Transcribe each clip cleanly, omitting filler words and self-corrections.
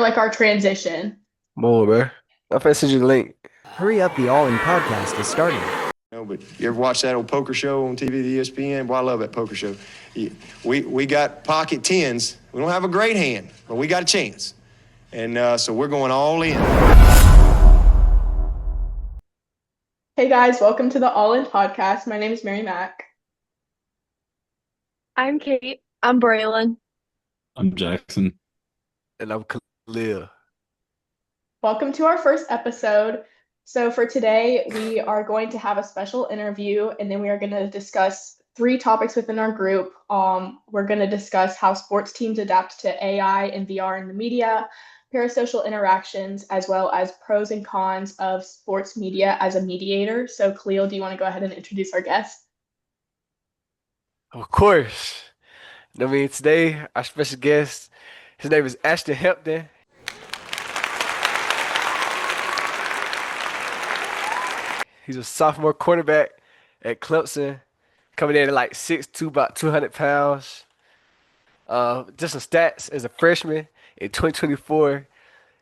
like our transition. More, bro. I'm finna send you the link. Hurry up, the All In podcast is starting. But you ever watch that old poker show on TV, the ESPN? Boy, I love that poker show. We got pocket tens. We don't have a great hand, but we got a chance. And so we're going all in. Hey guys, welcome to the All In podcast. My name is Mary Mack. I'm Kate. I'm Braylon. I'm Jackson. And I'm Khalil. Welcome to our first episode. So for today, we are going to have a special interview, and then we are going to discuss three topics within our group. We're going to discuss how sports teams adapt to AI and VR in the media, parasocial interactions, as well as pros and cons of sports media as a mediator. So Khalil, do you want to go ahead and introduce our guest? Of course. Today, our special guest, his name is Ashton Hampton. He's a sophomore cornerback at Clemson, coming in at like 6'2", about 200 pounds. Just some stats as a freshman in 2024.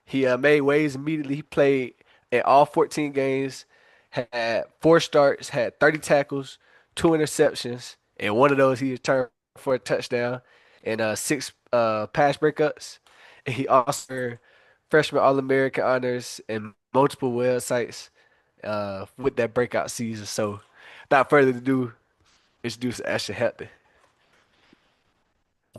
He made waves immediately. He played in all 14 games, had 4 starts, had 30 tackles, 2 interceptions, and one of those he returned for a touchdown, and 6 pass breakups. And he also earned freshman All-American honors and multiple websites with that breakout season. So, without further ado, introduce Ashton Hampton.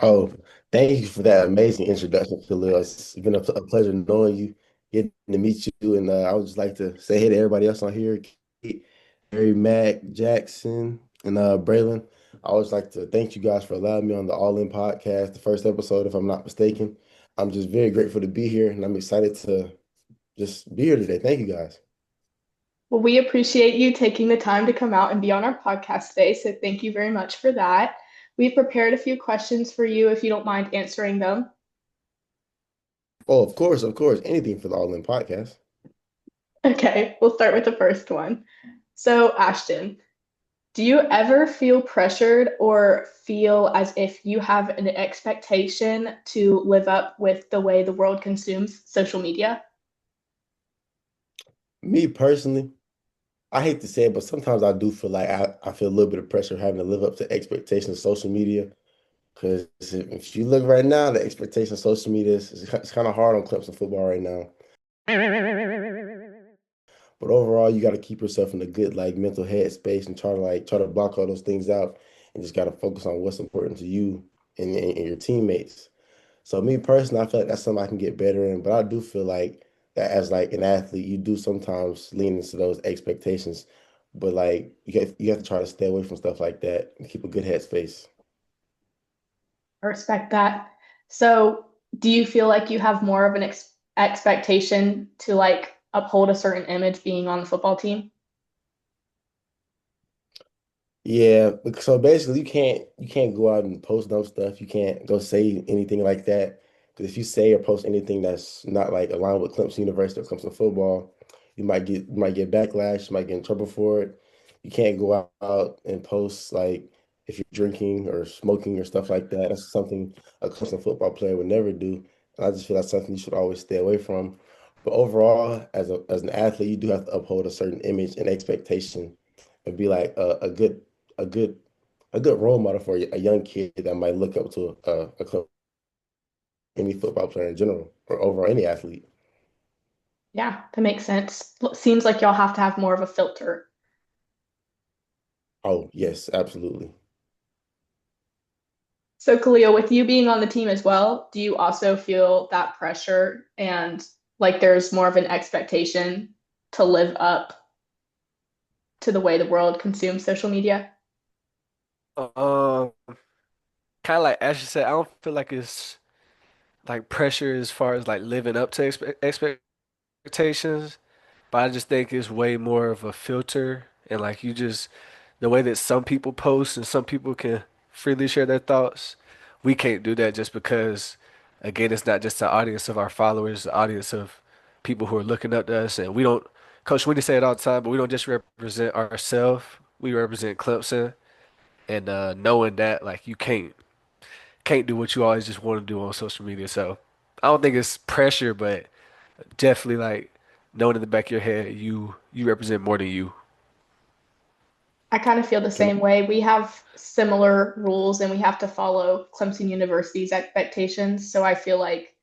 Oh, thank you for that amazing introduction, Khalil. It's been a pleasure knowing you, getting to meet you, and I would just like to say hey to everybody else on here, Kate, Harry, Mac, Jackson, and Braylon. I always like to thank you guys for allowing me on the All In podcast, the first episode, if I'm not mistaken. I'm just very grateful to be here, and I'm excited to just be here today. Thank you guys. Well, we appreciate you taking the time to come out and be on our podcast today. So thank you very much for that. We've prepared a few questions for you if you don't mind answering them. Oh, of course, anything for the All In podcast. Okay, we'll start with the first one. So, Ashton, do you ever feel pressured or feel as if you have an expectation to live up with the way the world consumes social media? Me personally, I hate to say it, but sometimes I do feel like I feel a little bit of pressure having to live up to expectations of social media. Because if you look right now, the expectation of social media it's kind of hard on Clemson football right now. But overall, you got to keep yourself in a good mental headspace and try to block all those things out and just got to focus on what's important to you and your teammates. So me personally, I feel like that's something I can get better in. But I do feel like that as an athlete, you do sometimes lean into those expectations. But you have to try to stay away from stuff like that and keep a good headspace. I respect that. So, do you feel like you have more of an expectation to uphold a certain image being on the football team? Yeah, so basically you can't go out and post dumb stuff. You can't go say anything like that. Because if you say or post anything that's not aligned with Clemson University or Clemson football, you might get backlash, you might get in trouble for it. You can't go out and post if you're drinking or smoking or stuff like that. That's something a Clemson football player would never do. And I just feel that's something you should always stay away from. But overall, as an athlete, you do have to uphold a certain image and expectation and be like a good a good role model for a young kid that might look up to any football player in general or overall any athlete. Yeah, that makes sense. Seems like y'all have to have more of a filter. Oh, yes, absolutely. So, Khalil, with you being on the team as well, do you also feel that pressure and like there's more of an expectation to live up to the way the world consumes social media? Um, kind of like Ashley said, I don't feel like it's like pressure as far as like living up to expectations, but I just think it's way more of a filter and like you just the way that some people post and some people can freely share their thoughts, we can't do that just because again, it's not just the audience of our followers, the audience of people who are looking up to us, and we don't. Coach Winnie say it all the time, but we don't just represent ourselves. We represent Clemson, and knowing that like you can't do what you always just want to do on social media. So. I don't think it's pressure, but definitely like knowing in the back of your head you represent more than you. I kind of feel the Can same way. We have similar rules and we have to follow Clemson University's expectations. So I feel like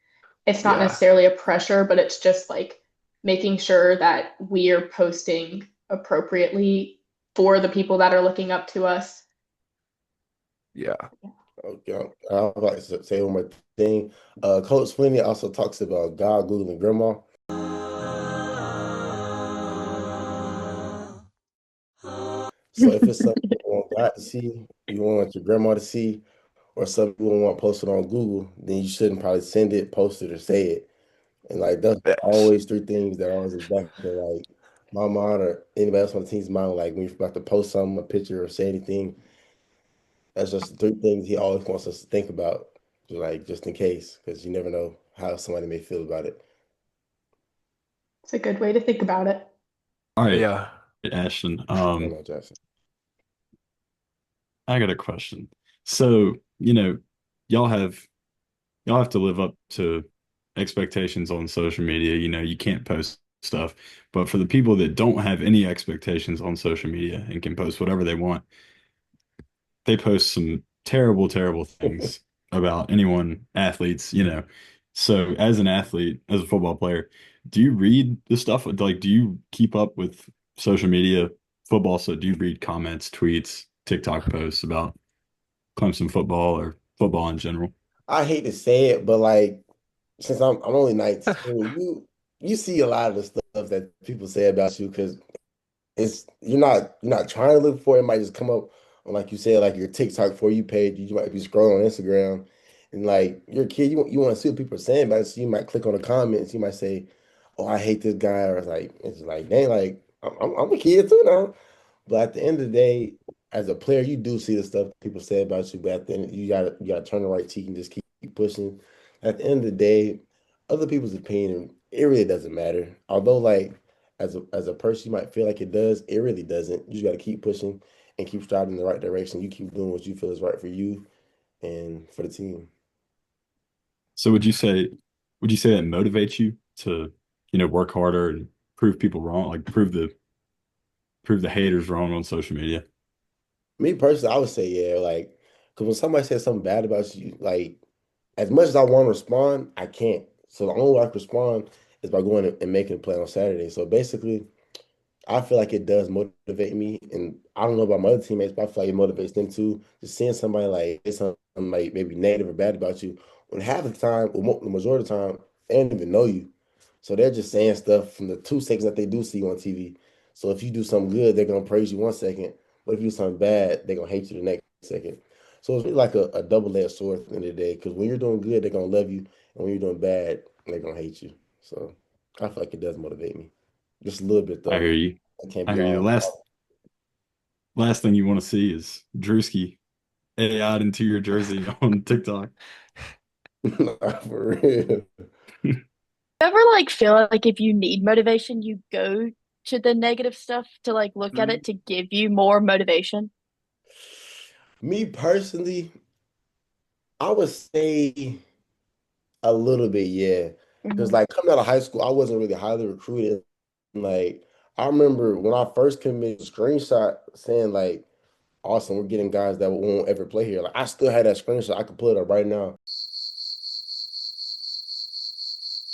it's not Yeah. necessarily a pressure, but it's just like making sure that we are posting appropriately for the people that are looking up to us. Yeah. Okay, I'll like to say one more thing. Coach Flinney also talks about God, Google, and Grandma. So if it's something you want God to see, you want your grandma to see, or something you want posted on Google, then you shouldn't probably send it, post it, or say it. And like that's Facts. always three things that are always in the back of like my mind or anybody else on the team's mind. Like when you're about to post something, a picture, or say anything, that's just three things he always wants us to think about, like just in case, because you never know how somebody may feel about it. It's a good way to think about it. All right, Yeah. Ashton. I don't know, Jackson. I got a question. So, y'all have y'all have to live up to expectations on social media. You can't post stuff. But for the people that don't have any expectations on social media and can post whatever they want, they post some terrible, terrible things about anyone, athletes. So as an athlete, as a football player, do you read the stuff? Like, do you keep up with social media football? So do you read comments, tweets, TikTok posts about Clemson football or football in general? I hate to say it, but like since I'm only 19, you see a lot of the stuff that people say about you because it's you're not trying to look for it. It might just come up on like you said, like your TikTok for you page. You might be scrolling on Instagram, and like you're a kid, you want to see what people are saying about it. So you might click on the comments. You might say, "Oh, I hate this guy," or it's like, dang, like I'm a kid too now. But at the end of the day, as a player, you do see the stuff people say about you. But at the end, you gotta turn the right cheek and just keep pushing. At the end of the day, other people's opinion, it really doesn't matter. Although, like as a person, you might feel like it does. It really doesn't. You just gotta keep pushing and keep striving in the right direction. You keep doing what you feel is right for you and for the team. So would you say that motivates you to, work harder and prove people wrong, like prove the haters wrong on social media? Me personally, I would say yeah, like because when somebody says something bad about you, like as much as I want to respond, I can't. So the only way I can respond is by going and making a play on Saturday. So basically, I feel like it does motivate me, and I don't know about my other teammates, but I feel like it motivates them too. Just seeing somebody like say something like maybe negative or bad about you, when half the time, or the majority of the time, they don't even know you. So they're just saying stuff from the 2 seconds that they do see you on TV. So if you do something good, they're gonna praise you 1 second, but if you do something bad, they're gonna hate you the next second. So it's really like a double-edged sword at the end of the day. Because when you're doing good, they're gonna love you, and when you're doing bad, they're gonna hate you. So I feel like it does motivate me, just a little bit I though. hear you. It can't I be hear you. The all. last thing you want to see is Drewski AI'd into your jersey on TikTok. For real. Ever like feel like if you need motivation, you go to the negative stuff to like look at it to give you more motivation? Me personally, I would say a little bit, yeah. Because Mhm. like coming out of high school, I wasn't really highly recruited. Like I remember when I first committed a screenshot saying like, awesome, we're getting guys that won't ever play here. Like I still had that screenshot. I could pull it up right now.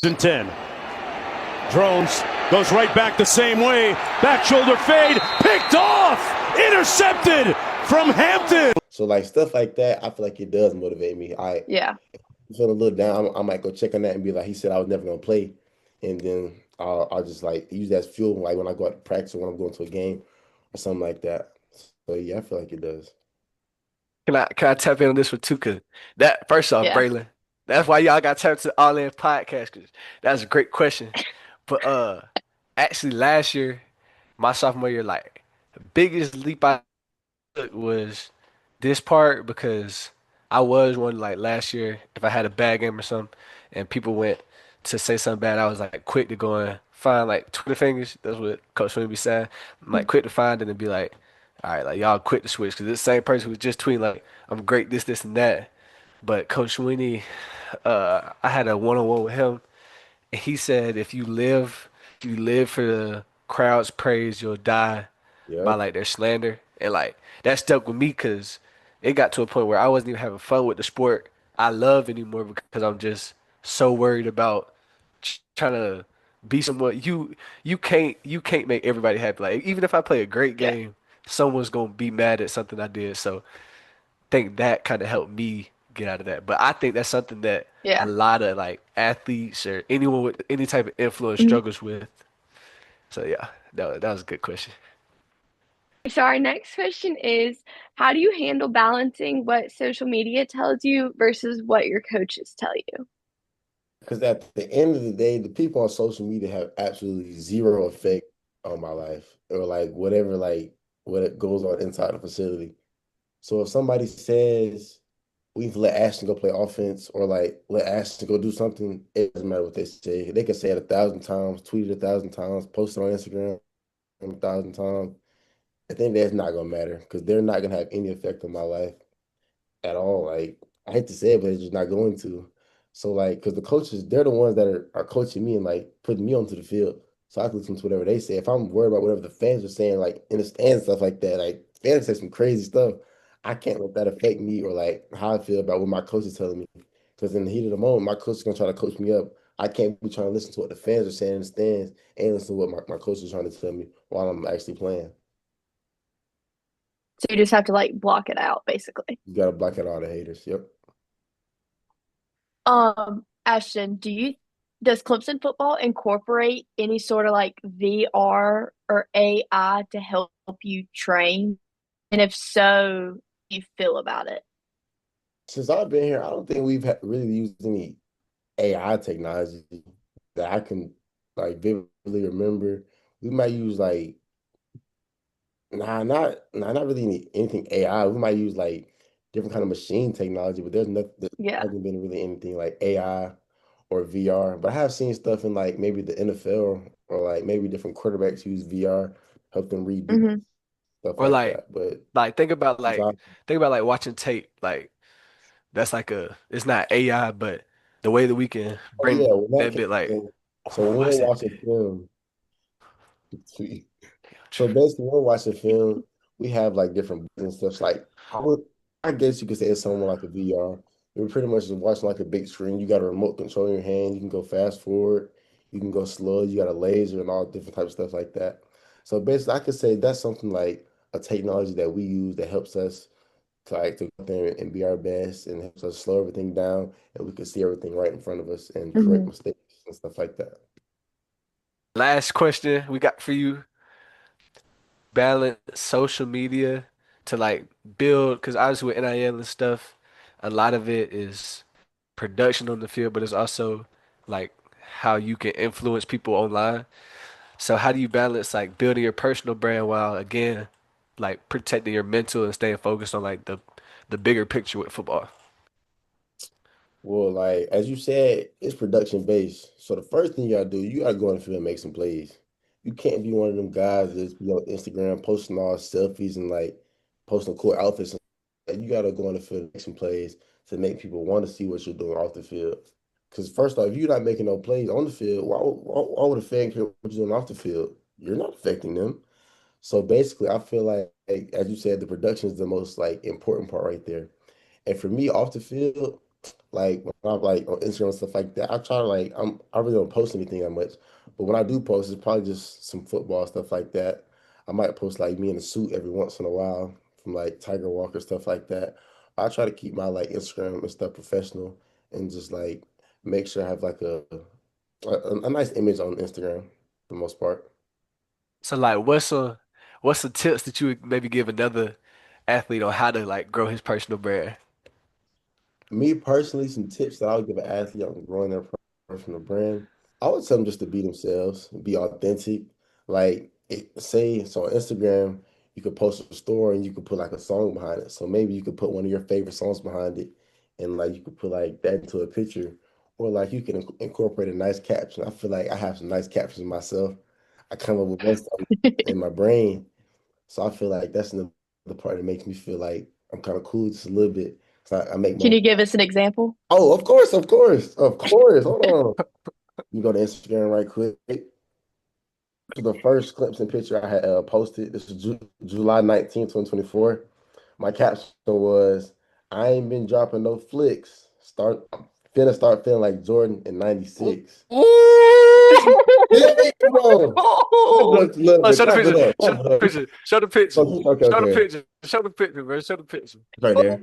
And 10. Drones goes right back the same way. Back shoulder fade. Picked off. Intercepted from Hampton. So like stuff like that, I feel like it does motivate me. I Yeah. feel a little down. I might go check on that and be like, he said I was never gonna play, and then I'll just like use that as fuel, like when I go out to practice or when I'm going to a game or something like that. So yeah, I feel like it does. Can I tap in on this one too? Cause that first off, Yeah. Braylon, that's why y'all got tapped to All In podcast. Cause that's a great question. But actually last year, my sophomore year, like the biggest leap I took was this part because I was one like last year. If I had a bad game or something, and people went to say something bad, I was like quick to go and find like Twitter fingers. That's what Coach Swing be saying. I'm like quick to find it and be like, all right, like y'all quick to switch because this same person who was just tweeting like I'm great, this, and that. But Coach Winnie, I had a one-on-one with him, and he said if you live for the crowd's praise, you'll die by Yep. like their slander, and like that stuck with me because it got to a point where I wasn't even having fun with the sport I love anymore because I'm just so worried about trying to be someone you can't make everybody happy. Like even if I play a great Yeah. game, someone's gonna be mad at something I did. So think that kind of helped me get out of that. But I think that's something that a Yeah. lot of like athletes or anyone with any type of influence Mhm. struggles with. So yeah, that was a good question. So our next question is, how do you handle balancing what social media tells you versus what your coaches tell you? Because at the end of the day, the people on social media have absolutely zero effect on my life or like whatever, like what it goes on inside the facility. So if somebody says we need to let Ashton go play offense or like let Ashton go do something, it doesn't matter what they say. They can say it 1,000 times, tweet it 1,000 times, post it on Instagram 1,000 times. I think that's not gonna matter because they're not gonna have any effect on my life at all. Like I hate to say it, but it's just not going to. So like, because the coaches, they're the ones that are coaching me and like putting me onto the field. So I can listen to whatever they say. If I'm worried about whatever the fans are saying, like in the stands, stuff like that, like fans say some crazy stuff, I can't let that affect me or like how I feel about what my coach is telling me. Because in the heat of the moment, my coach is gonna try to coach me up. I can't be trying to listen to what the fans are saying in the stands and listen to what my coach is trying to tell me while I'm actually playing. So you just have to like block it out, basically. You gotta block out all the haters. Yep. Ashton, does Clemson football incorporate any sort of like VR or AI to help you train? And if so, how do you feel about it? Since I've been here, I don't think we've really used any AI technology that I can like vividly remember. We might use like not really anything AI. We might use like different kind of machine technology, but there Yeah. hasn't been really anything like AI or VR. But I have seen stuff in like maybe the NFL or like maybe different quarterbacks use VR, help them read deep Hmm. stuff Or like that. But like besides, think about like watching tape. Like that's like a it's not AI, but the way that we can oh yeah, bring well, in that that case, bit like, so oh, when we're what's that watching bit? film. So basically, when we watch a film, we have like different buttons and stuff. Like I guess you could say it's somewhat like a VR. You're pretty much just watching like a big screen. You got a remote control in your hand. You can go fast forward. You can go slow. You got a laser and all different types of stuff like that. So basically, I could say that's something like a technology that we use that helps us to go there and be our best and helps us slow everything down and we can see everything right in front of us and correct Hmm. mistakes and stuff like that. Last question we got for you. Balance social media to like build, because obviously with NIL and stuff, a lot of it is production on the field, but it's also like how you can influence people online. So how do you balance like building your personal brand while again like protecting your mental and staying focused on like the bigger picture with football? Well, like as you said, it's production based. So the first thing you gotta do, you gotta go on the field and make some plays. You can't be one of them guys that's be on Instagram posting all selfies and like posting cool outfits. You gotta go on the field and make some plays to make people want to see what you're doing off the field. Because first off, if you're not making no plays on the field, why would a fan care what you're doing off the field? You're not affecting them. So basically, I feel like as you said, the production is the most like important part right there. And for me, off the field, like when I'm like on Instagram and stuff like that, I try to like I really don't post anything that much. But when I do post, it's probably just some football stuff like that. I might post like me in a suit every once in a while from like Tiger Walker stuff like that. I try to keep my like Instagram and stuff professional and just like make sure I have like a nice image on Instagram for the most part. So like what's some tips that you would maybe give another athlete on how to like grow his personal brand? Me personally, some tips that I would give an athlete on growing their personal brand. I would tell them just to be themselves, be authentic. Like, say, so on Instagram, you could post a story and you could put like a song behind it. So maybe you could put one of your favorite songs behind it, and like you could put like that into a picture, or like you can incorporate a nice caption. I feel like I have some nice captions myself. I come up with most of them in my brain, so I feel like that's another part that makes me feel like I'm kind of cool just a little bit. I make Can my. you give us an example? Oh, of course, of course, of course. Hold on. You go to Instagram right quick. So the first Clemson picture I had posted, this is July 19th, 2024. My caption was, I ain't been dropping no flicks. Finna start feeling like Jordan in 96. Yeah, come on. Look, Oh, show the clap it picture. up. Show Clap the it up. picture. Show the picture. Okay, Show the okay. picture. Show the picture, bro. Show the picture. Right there.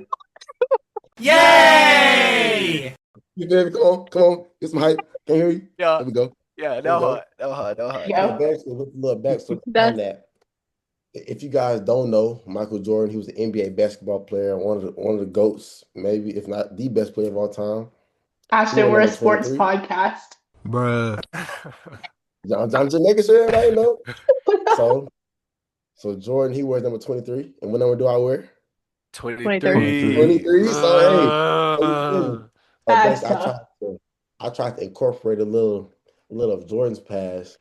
Yay! You feel me? Come on. Get some hype. Can you hear you? Yeah. There we go. Yeah, There we no go. hard. No hard. No hard. Yeah. Basically, with a little backstory behind That's that. If you guys don't know, Michael Jordan, he was an NBA basketball player, one of the GOATs, maybe if not the best player of all time. He Ashton, wore we're a number sports 23. podcast. Bruh. I'm just making sure everybody know. So, so Jordan, he wears number 23. And what number do I wear? 23. 23. So hey, Uh, so That's basically, tough. I tried to incorporate a little of Jordan's past.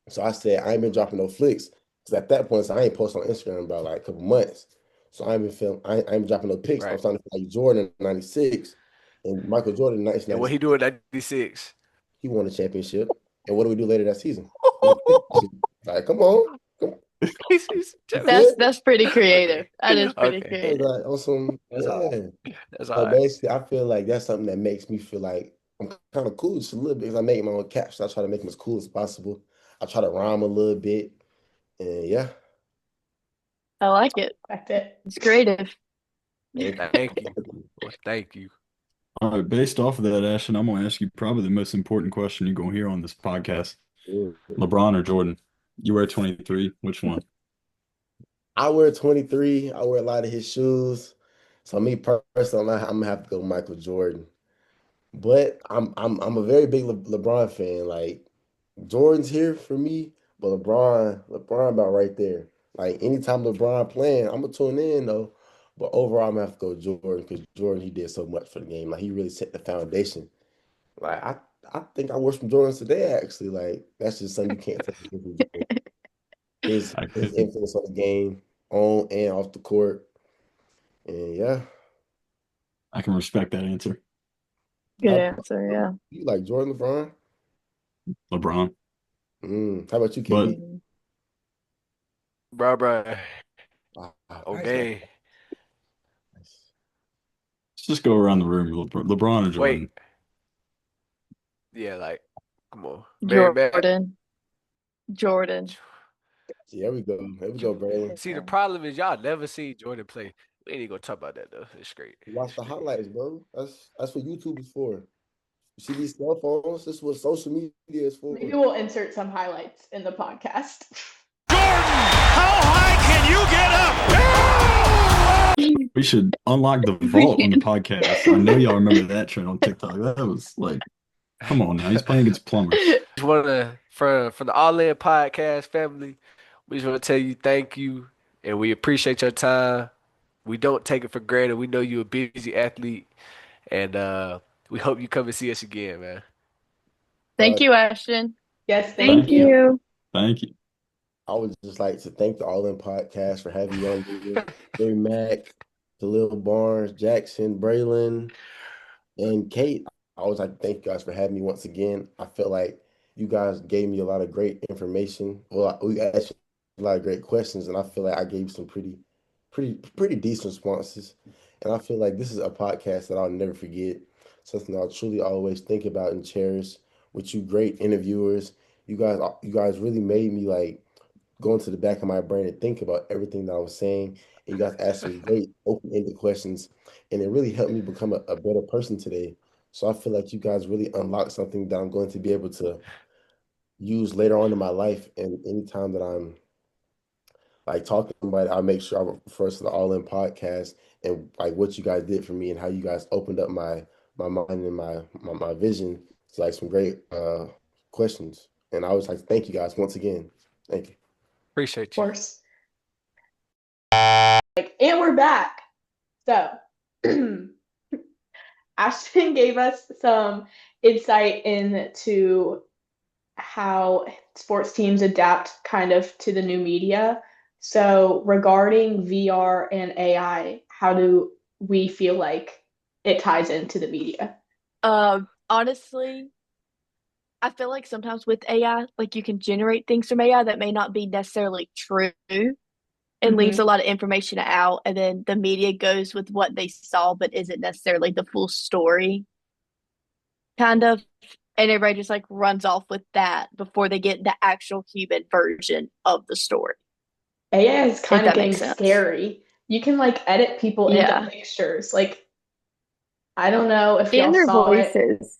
So I said I ain't been dropping no flicks because at that point, so I ain't posted on Instagram about like a couple months. So I ain't been film. I ain't dropping no pics. I'm right. starting to feel like Jordan in '96 and Michael Jordan in And what 1996. he do in 96? He won a championship. And what do we do later that season? We won a championship. Like, come on, come on. He's You feel me? that's pretty creative. okay. That is pretty Okay. Hey, creative. like on some, That's all right. yeah. That's all So right. basically, I feel like that's something that makes me feel like I'm kind of cool just a little bit because I make my own caps. So I try to make them as cool as possible. I try to rhyme a little bit, and yeah. I like it. That's it. It's creative. Thank you. Well, thank you. All right, based off of that, Ashton, I'm gonna ask you probably the most important question you're gonna hear on this podcast. Mm. LeBron or Jordan? You wear 23. Which one? I wear 23. I wear a lot of his shoes. So me personally, I'm gonna have to go Michael Jordan. But I'm a very big LeBron fan. Like Jordan's here for me, but LeBron about right there. Like anytime LeBron playing, I'm gonna tune in though. But overall, I'm gonna have to go Jordan because Jordan he did so much for the game. Like he really set the foundation. Like I think I watched some Jordans today actually. Like that's just something you can't take away from Jordan. His I influence on the game, on and off the court. And yeah. can respect that answer. Good How, answer, yeah. you like Jordan LeBron? LeBron. How about you, But KB? Bro. Nice, Okay. nice. let's just go around the room. LeBron or Jordan? Wait. Yeah, like, come on. Mary Matt. Jordan. Yeah, there we go. There we go, Brandon. See, the problem is y'all never see Jordan play. We ain't gonna talk about that though. It's great. Watch the highlights, bro. That's what YouTube is for. You see these cell phones? This is what social media is for. Maybe we'll insert some highlights in the podcast. How high can you get up? We should unlock the vault on the podcast. I know y'all remember that trend on TikTok. That was like, come on now. He's playing against plumbers. Just wanna from the All In Podcast family, we just wanna tell you thank you and we appreciate your time. We don't take it for granted. We know you're a busy athlete and we hope you come and see us again, man. Thank you, Ashton. Yes, Thank Thank you. you. Thank you. I would just like to thank the All In Podcast for having me on here. Jerry Mack, Khalil Barnes, Jackson, Braylon, and Kate. I always like to thank you guys for having me once again. I feel like you guys gave me a lot of great information. Well, we asked you a lot of great questions, and I feel like I gave you some pretty decent responses. And I feel like this is a podcast that I'll never forget. Something I'll truly always think about and cherish. With you great interviewers, you guys really made me like go into the back of my brain and think about everything that I was saying. And you guys asked some great open-ended questions, and it really helped me become a better person today. So I feel like you guys really unlocked something that I'm going to be able to use later on in my life. And anytime that I'm like talking to somebody, I'll make sure I refer to the All In Podcast and like what you guys did for me and how you guys opened up my mind and my vision to like some great questions. And I always like to thank you guys once again. Thank you. Appreciate Of you. course. And we're back. So Ashton gave us some insight into how sports teams adapt kind of to the new media. So regarding VR and AI, how do we feel like it ties into the media. Honestly, I feel like sometimes with AI, like you can generate things from AI that may not be necessarily true and leaves Hmm. a lot of information out, and then the media goes with what they saw, but isn't necessarily the full story, kind of. And everybody just like runs off with that before they get the actual human version of the story, AI is if kind of that getting makes sense. scary. You can like edit people into Yeah. pictures. Like, I don't know if y'all And their saw it. voices.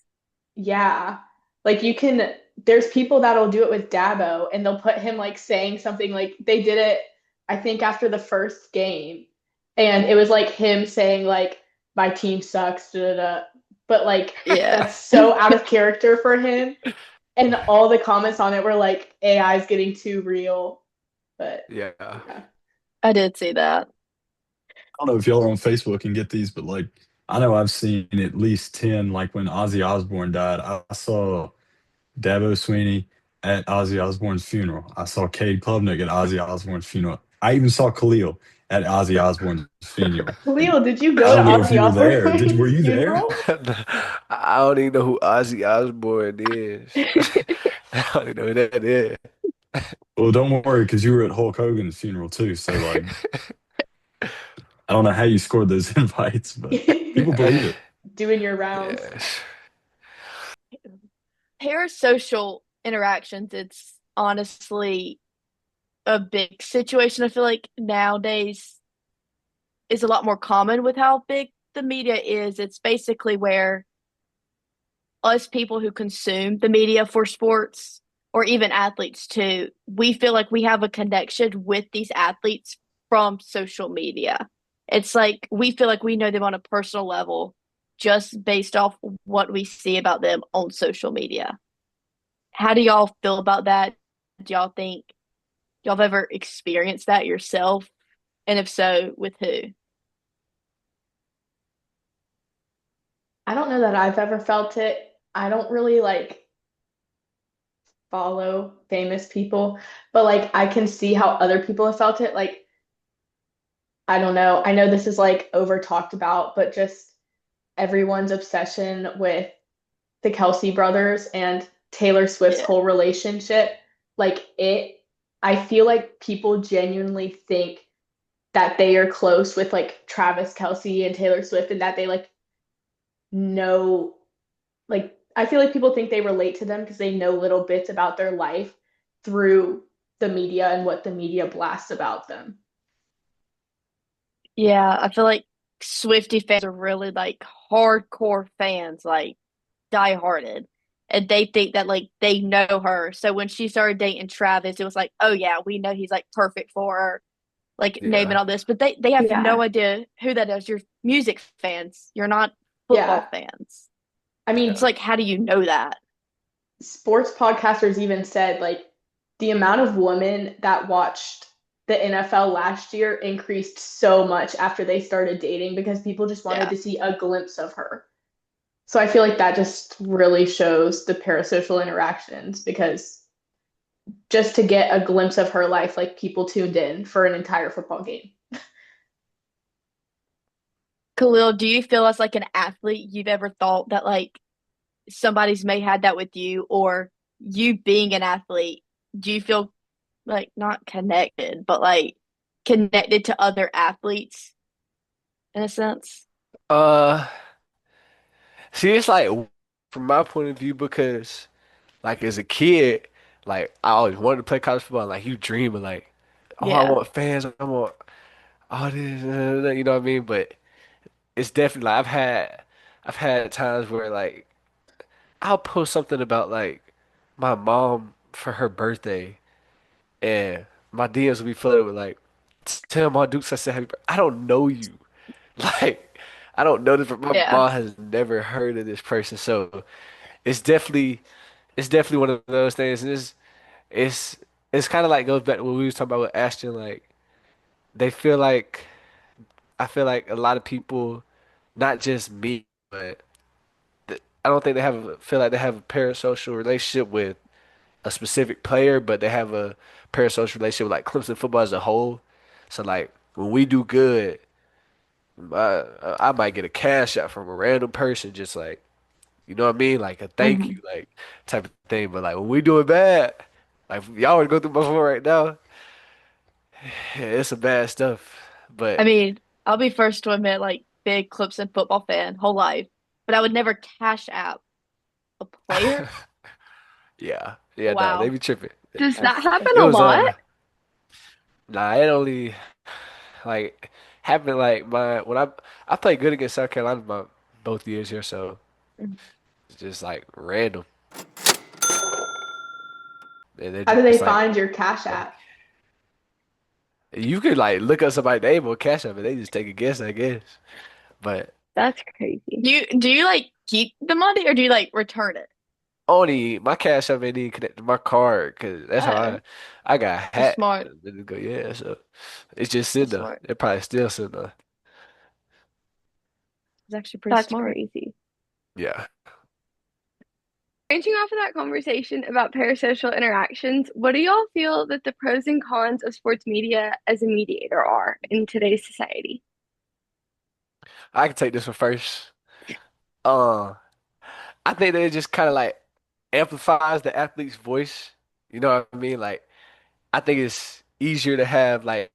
Yeah. Like you can, there's people that'll do it with Dabo and they'll put him like saying something like they did it, I think, after the first game. And it was like him saying like my team sucks, da, da, da. But like Yeah. that's so out of character for him. And all the comments on it were like AI is getting too real. But Yeah. yeah. I did see that. I don't know if y'all are on Facebook and get these, but like I know I've seen at least 10. Like when Ozzy Osbourne died, I saw Dabo Sweeney at Ozzy Osbourne's funeral. I saw Cade Klubnik at Ozzy Osbourne's funeral. I even saw Khalil at Ozzy Osbourne's funeral. And Khalil, did you I go to don't know if Ozzy you were there. Were Osbourne's you there? funeral? I don't even know who Ozzy Osbourne is. I don't even know who that is. Well, don't worry, because you were at Hulk Hogan's funeral too. So like, I don't know how you scored those invites, but people believe it. Doing your rounds. Yes. Parasocial interactions, it's honestly a big situation. I feel like nowadays is a lot more common with how big the media is. It's basically where us people who consume the media for sports or even athletes too, we feel like we have a connection with these athletes from social media. It's like we feel like we know them on a personal level just based off what we see about them on social media. How do y'all feel about that? Do y'all think y'all have ever experienced that yourself? And if so, with who? I don't know that I've ever felt it. I don't really like follow famous people, but like I can see how other people have felt it. Like, I don't know. I know this is like over talked about, but just everyone's obsession with the Kelsey brothers and Taylor Swift's Yeah. whole relationship. Like I feel like people genuinely think that they are close with like Travis Kelsey and Taylor Swift and that they like know, like I feel like people think they relate to them because they know little bits about their life through the media and what the media blasts about them. Yeah, I feel like Swiftie fans are really like hardcore fans, like dieharded. And they think that like they know her. So when she started dating Travis, it was like, oh yeah, we know he's like perfect for her, like naming Yeah. all this. But they have no Yeah. idea who that is. You're music fans. You're not football Yeah. fans. I It's mean, Yeah. like, how do you know that? sports podcasters even said like the amount of women that watched the NFL last year increased so much after they started dating because people just wanted Yeah. to see a glimpse of her. So I feel like that just really shows the parasocial interactions because just to get a glimpse of her life, like people tuned in for an entire football game. Khalil, do you feel as like an athlete you've ever thought that like somebody's may had that with you, or you being an athlete, do you feel like not connected, but like connected to other athletes in a sense? Uh, See, it's like from my point of view because like as a kid, like I always wanted to play college football. Like you dream of like, oh, I Yeah. want fans, I want all this, you know what I mean? But it's definitely like I've had times where like I'll post something about like my mom for her birthday, and my DMs will be flooded with like, tell my Dukes I said happy birthday. I don't know you, like I don't know this, but my Yeah. mom has never heard of this person, so it's definitely it's definitely one of those things, and it's it's kind of like goes back to what we was talking about with Ashton. Like they feel like I feel like a lot of people, not just me, but I don't think feel like they have a parasocial relationship with a specific player, but they have a parasocial relationship with like Clemson football as a whole. So like when we do good, I might get a cash out from a random person, just like, you know what I mean, like a thank Hmm. you, like type of thing. But like when we doing bad, like y'all would go through my phone right now, yeah, it's some bad stuff. I But mean, I'll be first to admit, like, big Clemson football fan, whole life, but I would never cash out a player. yeah, nah, they Wow. be tripping. Does that happen It a was lot? nah, it only like happened like my when I played good against South Carolina my both years here, so it's just like random. And they're How do they just like, find your Cash like App? you could like look up somebody's name or cash up and they just take a guess, I guess. But That's crazy. Do you like keep the money or do you like return it? only my cash up ain't even connected to my card because that's how Oh, I got that's hacked smart. a minute ago. Yeah, so it's just sitting That's there. smart. They're probably still sitting there. It's actually pretty smart. Crazy. Yeah. Branching off of that conversation about parasocial interactions, what do y'all feel that the pros and cons of sports media as a mediator are in today's society? I can take this one first. Uh, I think that it just kind of like amplifies the athlete's voice. You know what I mean? Like, I think it's easier to have like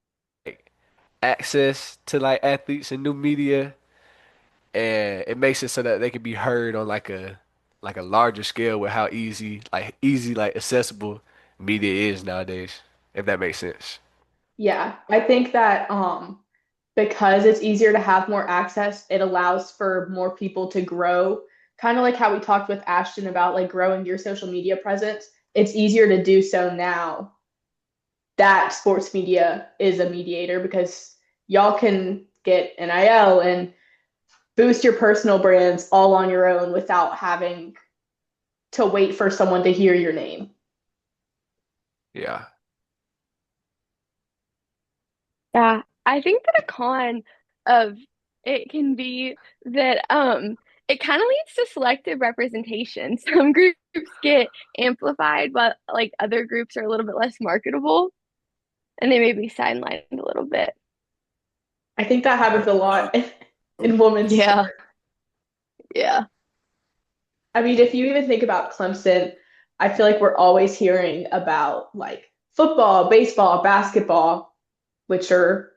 access to like athletes and new media, and it makes it so that they can be heard on like a larger scale with how easy like accessible media is nowadays, if that makes sense. Yeah, I think that because it's easier to have more access, it allows for more people to grow. Kind of like how we talked with Ashton about like growing your social media presence. It's easier to do so now that sports media is a mediator because y'all can get NIL and boost your personal brands all on your own without having to wait for someone to hear your name. Yeah. Yeah, I think that a con of it can be that it kind of leads to selective representation. Some groups get amplified while like other groups are a little bit less marketable and they may be sidelined a little bit. I think that happens a lot in women's Yeah. sports. Yeah. I mean, if you even think about Clemson, I feel like we're always hearing about like football, baseball, basketball, which are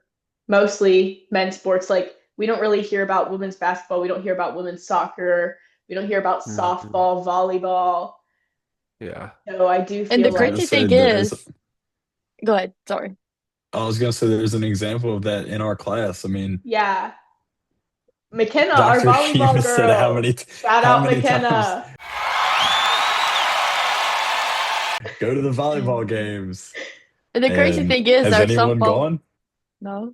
mostly men's sports. Like we don't really hear about women's basketball, we don't hear about women's soccer, we don't hear about Mhm. softball, volleyball. Yeah. So I do And feel the I was gonna like, crazy say thing there's is, go ahead. Sorry. I was gonna say there's an example of that in our class. I mean, yeah, McKenna, our Dr. volleyball Shima said girl. Shout how out many times McKenna. go to the volleyball games. And the crazy And thing is, has our anyone softball, gone? no.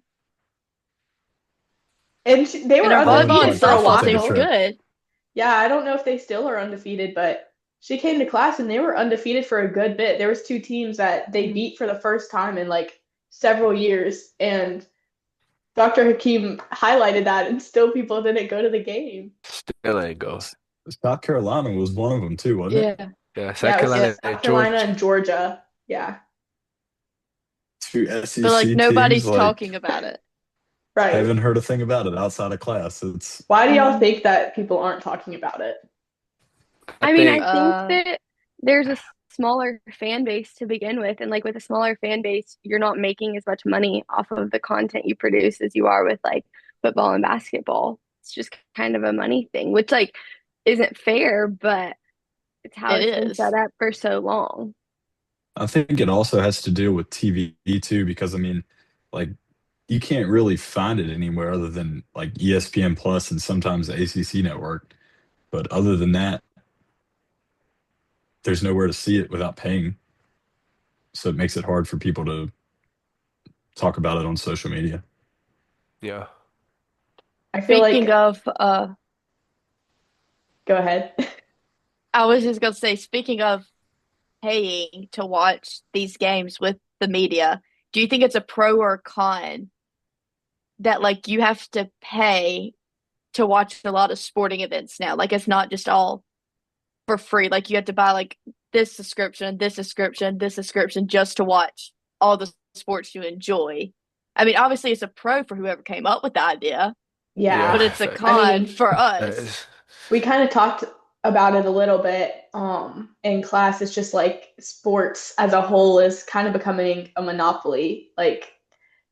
And they And were our I wouldn't volleyball and undefeated like for a to softball take a team's while. trip. good. Yeah, I don't know if they still are undefeated, but she came to class and they were undefeated for a good bit. There was two teams that they Mhm. beat for the first time in like several years, and Dr. Hakeem highlighted that, and still people didn't go to the game. Still ain't go. South Carolina was one of them too, wasn't it? Yeah. Yeah, South Yeah, it was Yeah. Carolina South and Carolina Georgia. and Georgia. Yeah, Two But like SEC teams, nobody's like talking about it. right. haven't heard a thing about it outside of class. It's Why do y'all Mhm. think that people aren't talking about it? I I mean, I think think that there's a smaller fan base to begin with, and like with a smaller fan base, you're not making as much money off of the content you produce as you are with like football and basketball. It's just kind of a money thing, which like isn't fair, but it's how It it's been is. set up for so long. I think it also has to deal with TV too, because I mean, like you can't really find it anywhere other than like ESPN Plus and sometimes the ACC network. But other than that, there's nowhere to see it without paying. So it makes it hard for people to talk about it on social media. yeah. I feel Speaking like, of, go ahead. I was just gonna say, speaking of paying to watch these games with the media, do you think it's a pro or con that like you have to pay to watch a lot of sporting events now? Like it's not just all for free. Like you have to buy like this subscription, this subscription, this subscription just to watch all the sports you enjoy. I mean, obviously it's a pro for whoever came up with the idea, Yeah. but it's a Fact. I con mean, for That us. is, we kind of talked about it a little bit in class. It's just like sports as a whole is kind of becoming a monopoly. Like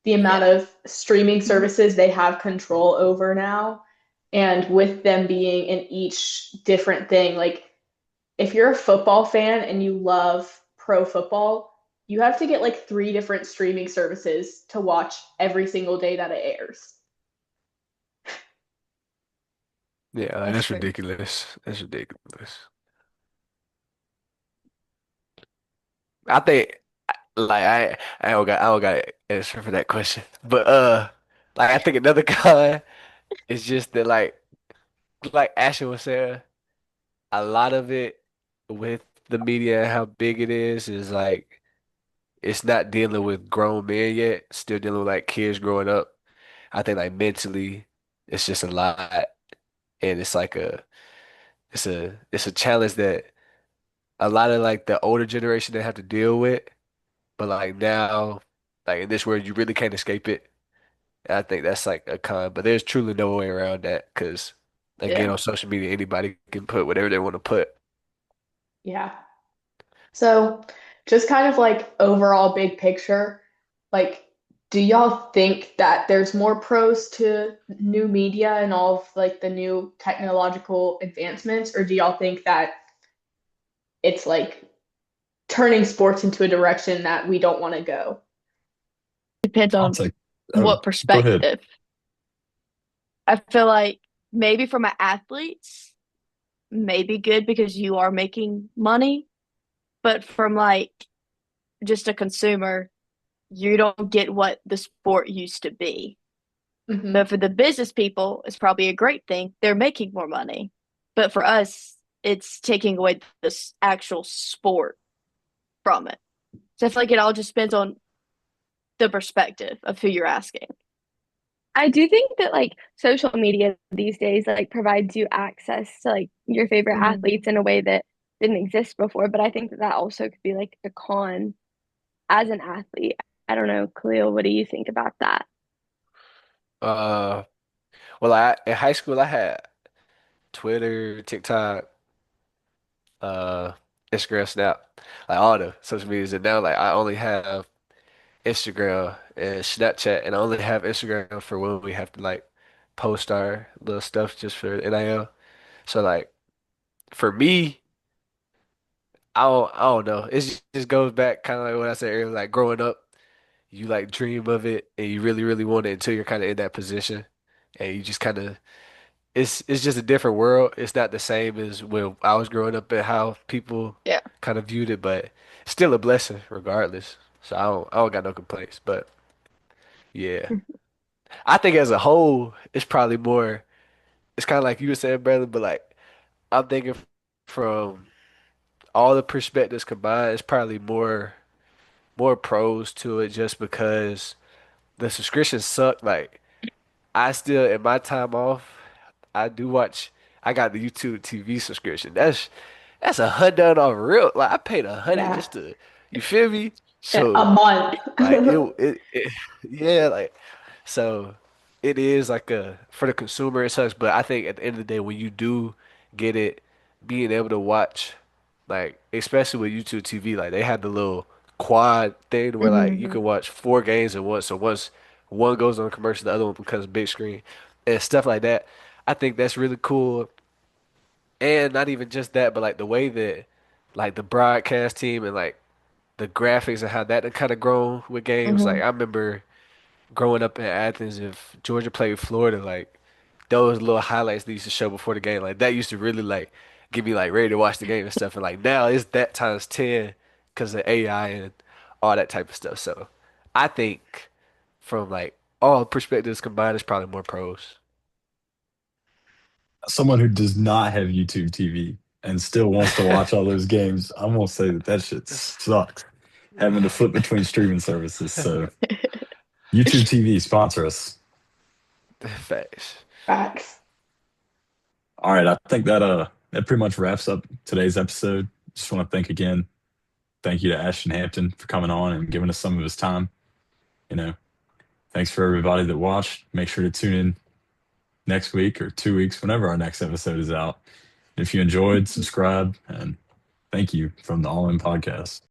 the amount Yeah. of streaming services they have control over now, and with them being in each different thing, like if you're a football fan and you love pro football, you have to get like three different streaming services to watch every single day that it airs. yeah, like, That's that's true. ridiculous. That's ridiculous. I think like I don't got an answer for that question. But like I think another con is just that like Asher was saying, a lot of it with the media and how big it is like it's not dealing with grown men yet, still dealing with like kids growing up. I think like mentally it's just a lot and it's like it's a challenge that a lot of like the older generation they have to deal with. But like now, like in this world, you really can't escape it. And I think that's like a con. But there's truly no way around that because again, Yeah. on social media, anybody can put whatever they want to put. Yeah. So, just kind of like overall big picture, like, do y'all think that there's more pros to new media and all of like the new technological advancements, or do y'all think that it's like turning sports into a direction that we don't want to go? Depends I'll on take. Oh, what go ahead. perspective. I feel like maybe from an athlete's, maybe good because you are making money, but from like just a consumer, you don't get what the sport used to be. Hmm. But for the business people, it's probably a great thing. They're making more money. But for us, it's taking away this actual sport from it. So I feel like it all just depends on the perspective of who you're asking. I do think that like social media these days like provides you access to like your favorite Hmm. athletes in a way that didn't exist before, but I think that that also could be like a con as an athlete. I don't know, Khalil, what do you think about that? Uh, well, in high school, I had Twitter, TikTok, uh, Instagram, Snap, like all the social medias. And now, like, I only have Instagram and Snapchat, and I only have Instagram for when we have to like post our little stuff just for NIL. So like for me, I don't know. It just goes back kind of like what I said earlier, like growing up, you like dream of it and you really, really want it until you're kind of in that position, and you just kind of it's just a different world. It's not the same as when I was growing up and how people Yeah. kind of viewed it, but it's still a blessing regardless. So I don't got no complaints, but yeah. I think as a whole, it's probably more. It's kind of like you were saying, brother, but like I'm thinking from all the perspectives combined, it's probably more pros to it just because the subscriptions suck. Like I still, in my time off, I do watch. I got the YouTube TV subscription. That's $100 off real. Like I paid 100 Yeah. just to, you feel me? A So month. like it yeah, like so it is like a for the consumer it sucks, but I think at the end of the day when you do get it, being able to watch like especially with YouTube TV, like they have the little quad thing where like you Hmm. can watch four games at once. So once one goes on commercial, the other one becomes big screen and stuff like that. I think that's really cool. And not even just that, but like the way that like the broadcast team and like the graphics and how that kind of grown with games. Like Hmm. I remember growing up in Athens, if Georgia played Florida, like those little highlights they used to show before the game, like that used to really like get me like ready to watch the game and stuff. And like now it's that times 10 because of AI and all that type of stuff. So I think from like all perspectives combined, it's probably more pros. Someone who does not have YouTube TV and still wants to watch all those games, I'm gonna say that that shit sucks. Having to flip between streaming services. So YouTube TV sponsor us. Facts. Facts. All right, I think that pretty much wraps up today's episode. Just want to thank you to Ashton Hampton for coming on and giving us some of his time. You know, thanks for everybody that watched. Make sure to tune in next week or 2 weeks, whenever our next episode is out. If you enjoyed, subscribe, and thank you from the All In Podcast.